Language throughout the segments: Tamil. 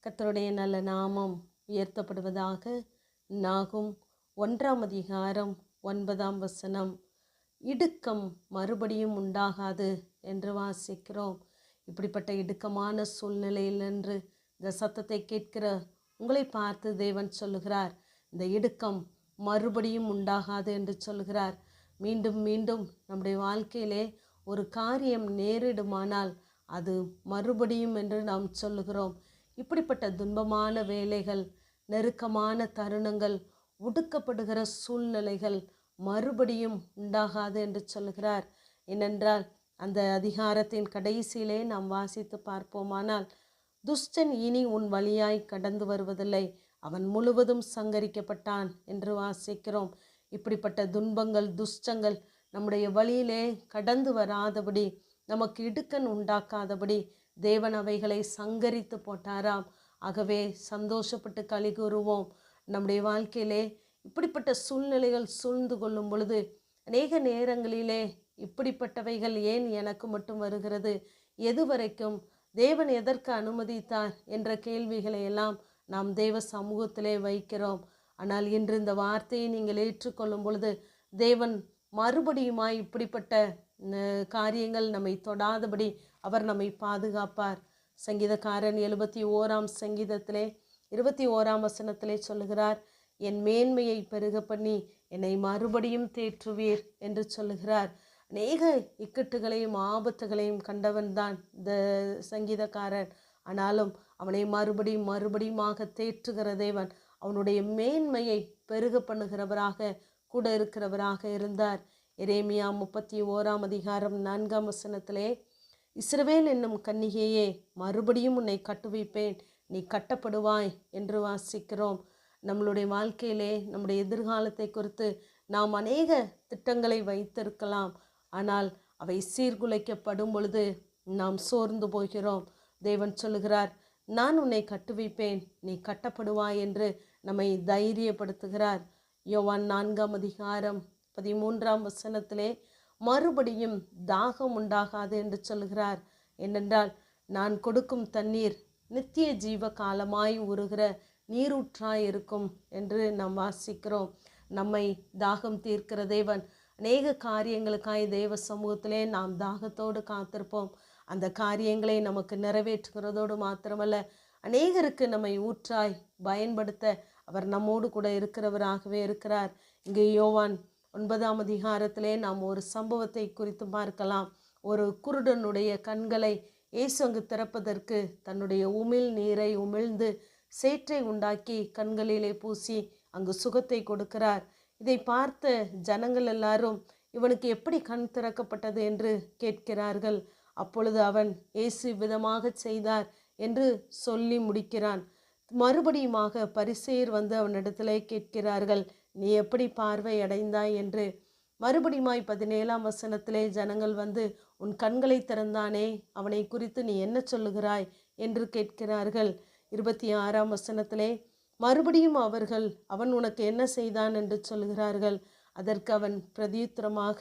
கர்த்தருடைய நல்ல நாமம் உயர்த்தப்படுவதாக. நாகும் 1 அதிகாரம் 9 இடுக்கம் மறுபடியும் உண்டாகாது என்று வாசிக்கிறோம். இப்படிப்பட்ட இடுக்கமான சூழ்நிலையில் நின்று இந்த சத்தத்தை கேட்கிற உங்களை பார்த்து தேவன் சொல்லுகிறார், இந்த இடுக்கம் மறுபடியும் உண்டாகாது என்று சொல்லுகிறார். மீண்டும் மீண்டும் நம்முடைய வாழ்க்கையிலே ஒரு காரியம் நேரிடுமானால் அது மறுபடியும் என்று நாம் சொல்லுகிறோம். இப்படிப்பட்ட துன்பமான வேலைகள், நெருக்கமான தருணங்கள், ஒடுக்கப்படுகிற சூழ்நிலைகள் மறுபடியும் உண்டாகாது என்று சொல்லுகிறார். ஏனென்றால் அந்த அதிகாரத்தின் கடைசியிலே நாம் வாசித்து பார்ப்போமானால், துஷ்டன் இனி உன் வழியாய் கடந்து வருவதில்லை, அவன் முழுவதும் சங்கரிக்கப்பட்டான் என்று வாசிக்கிறோம். இப்படிப்பட்ட துன்பங்கள், துஷ்டங்கள் நம்முடைய வழியிலே கடந்து வராதபடி, நமக்கு இடுக்கண் உண்டாக்காதபடி தேவன் அவைகளை சங்கரித்து போட்டாராம். ஆகவே சந்தோஷப்பட்டு களி கூறுவோம். நம்முடைய வாழ்க்கையிலே இப்படிப்பட்ட சூழ்நிலைகள் சூழ்ந்து கொள்ளும் பொழுது அநேக நேரங்களிலே இப்படிப்பட்டவைகள் ஏன் எனக்கு மட்டும் வருகிறது, எதுவரைக்கும் தேவன் எதற்கு அனுமதித்தார் என்ற கேள்விகளை எல்லாம் நாம் தேவ சமூகத்திலே வைக்கிறோம். ஆனால் இன்று இந்த வார்த்தையை நீங்கள் ஏற்றுக்கொள்ளும் பொழுது தேவன் மறுபடியுமாய் இப்படிப்பட்ட காரியங்கள் நம்மை தொடாதபடி அவர் நம்மை பாதுகாப்பார். சங்கீதக்காரன் 71 21 சொல்லுகிறார், என் மேன்மையை பெருக பண்ணி என்னை மறுபடியும் தேற்றுவீர் என்று சொல்லுகிறார். அநேக இக்கட்டுகளையும் ஆபத்துகளையும் கண்டவன் தான் இந்த சங்கீதக்காரன். ஆனாலும் அவனை மறுபடியுமாக தேற்றுகிற தேவன் அவனுடைய மேன்மையை பெருக பண்ணுகிறவராக கூட இருக்கிறவராக இருந்தார். எரேமியா 31 இஸ்ரவேல் என்னும் கன்னிகையே, மறுபடியும் உன்னை கட்டுவிப்பேன், நீ கட்டப்படுவாய் என்று வாசிக்கிறோம். நம்மளுடைய வாழ்க்கையிலே நம்முடைய எதிர்காலத்தை குறித்து நாம் அநேக திட்டங்களை வைத்திருக்கலாம். ஆனால் அவை சீர்குலைக்கப்படும் பொழுது நாம் சோர்ந்து போகிறோம். தேவன் சொல்லுகிறார், நான் உன்னை கட்டுவிப்பேன், நீ கட்டப்படுவாய் என்று நம்மை தைரியப்படுத்துகிறார். யோவான் 4 மறுபடியும் தாகம் உண்டாகாது என்று சொல்கிறார். ஏனென்றால் நான் கொடுக்கும் தண்ணீர் நித்திய ஜீவ காலமாய் உருகிற நீரூற்றாய் இருக்கும் என்று நாம் வாசிக்கிறோம். நம்மை தாகம் தீர்க்கிற தேவன் அநேக காரியங்களுக்காய் தேவ சமூகத்திலே நாம் தாகத்தோடு காத்திருப்போம். அந்த காரியங்களை நமக்கு நிறைவேற்றுகிறதோடு மாத்திரமல்ல, அநேகருக்கு நம்மை ஊற்றாய் பயன்படுத்த அவர் நம்மோடு கூட இருக்கிறவராகவே இருக்கிறார். இங்கே யோவான் 9 நாம் ஒரு சம்பவத்தை குறித்து பார்க்கலாம். ஒரு குருடனுடைய கண்களை இயேசு அங்கு திறப்பதற்கு தன்னுடைய உமிழ் நீரை உமிழ்ந்து சேற்றை உண்டாக்கி கண்களிலே பூசி அங்கு சுகத்தை கொடுக்கிறார். இதை பார்த்த ஜனங்கள் எல்லாரும் இவனுக்கு எப்படி கண் திறக்கப்பட்டது என்று கேட்கிறார்கள். அப்பொழுது அவன் இயேசு விதமாக செய்தார் என்று சொல்லி முடிக்கிறான். மறுபடியுமாக பரிசேயர் வந்து அவனிடத்திலே கேட்கிறார்கள், நீ எப்படி பார்வை அடைந்தாய் என்று. மறுபடியுமாய் 17 ஜனங்கள் வந்து, உன் கண்களை திறந்தானே, அவனை குறித்து நீ என்ன சொல்லுகிறாய் என்று கேட்கிறார்கள். 26 மறுபடியும் அவர்கள், அவன் உனக்கு என்ன செய்தான் என்று சொல்கிறார்கள். அதற்கு அவன் பிரதியுத்தரமாக,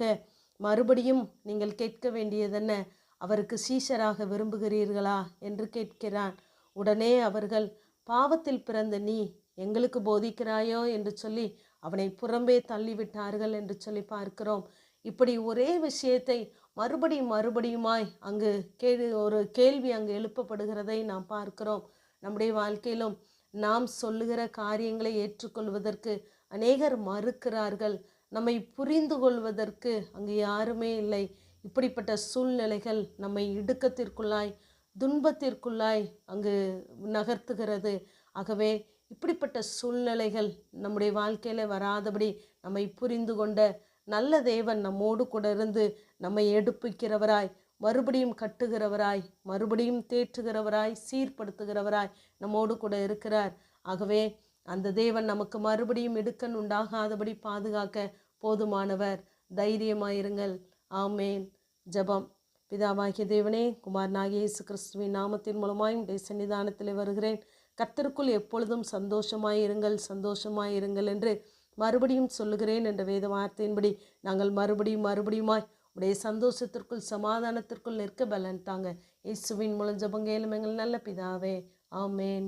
மறுபடியும் நீங்கள் கேட்க வேண்டியதென்ன, அவருக்கு சீஷராக விரும்புகிறீர்களா என்று கேட்கிறான். உடனே அவர்கள், பாவத்தில் பிறந்த நீ எங்களுக்கு போதிக்கிறாயோ என்று சொல்லி அவனை புறம்பே தள்ளிவிட்டார்கள் என்று சொல்லி பார்க்கிறோம். இப்படி ஒரே விஷயத்தை மறுபடியுமாய் அங்கு ஒரு கேள்வி அங்கு எழுப்பப்படுகிறதை நாம் பார்க்கிறோம். நம்முடைய வாழ்க்கையிலும் நாம் சொல்லுகிற காரியங்களை ஏற்றுக்கொள்வதற்கு அநேகர் மறுக்கிறார்கள். நம்மை புரிந்து கொள்வதற்கு அங்கு யாருமே இல்லை. இப்படிப்பட்ட சூழ்நிலைகள் நம்மை இடுக்கத்திற்குள்ளாய், துன்பத்திற்குள்ளாய் அங்கு நகர்த்துகிறது. ஆகவே இப்படிப்பட்ட சூழ்நிலைகள் நம்முடைய வாழ்க்கையில் வராதபடி நம்மை புரிந்து கொண்ட நல்ல தேவன் நம்மோடு கூட இருந்து நம்மை எடுப்பிக்கிறவராய், மறுபடியும் கட்டுகிறவராய், மறுபடியும் தேற்றுகிறவராய், சீர்படுத்துகிறவராய் நம்மோடு கூட இருக்கிறார். ஆகவே அந்த தேவன் நமக்கு மறுபடியும் இடுக்கண் உண்டாகாதபடி பாதுகாக்க போதுமானவர். தைரியமாயிருங்கள். ஆமேன். ஜெபம். பிதாவாகிய தேவனே, குமாரனாகிய இயேசு கிறிஸ்துவின் நாமத்தின் மூலமாய் உடைய சன்னிதானத்தில் வருகிறேன். கர்த்தருக்குள் எப்பொழுதும் சந்தோஷமாயிருங்கள் என்று மறுபடியும் சொல்லுகிறேன் என்ற வேத வார்த்தையின்படி நாங்கள் மறுபடியுமாய் உடைய சந்தோஷத்திற்குள், சமாதானத்திற்குள் நிற்க பலன் தாங்க. இயேசுவின் மூலம் ஜெபம் கேளும் எங்கள் நல்ல பிதாவே. ஆமேன்.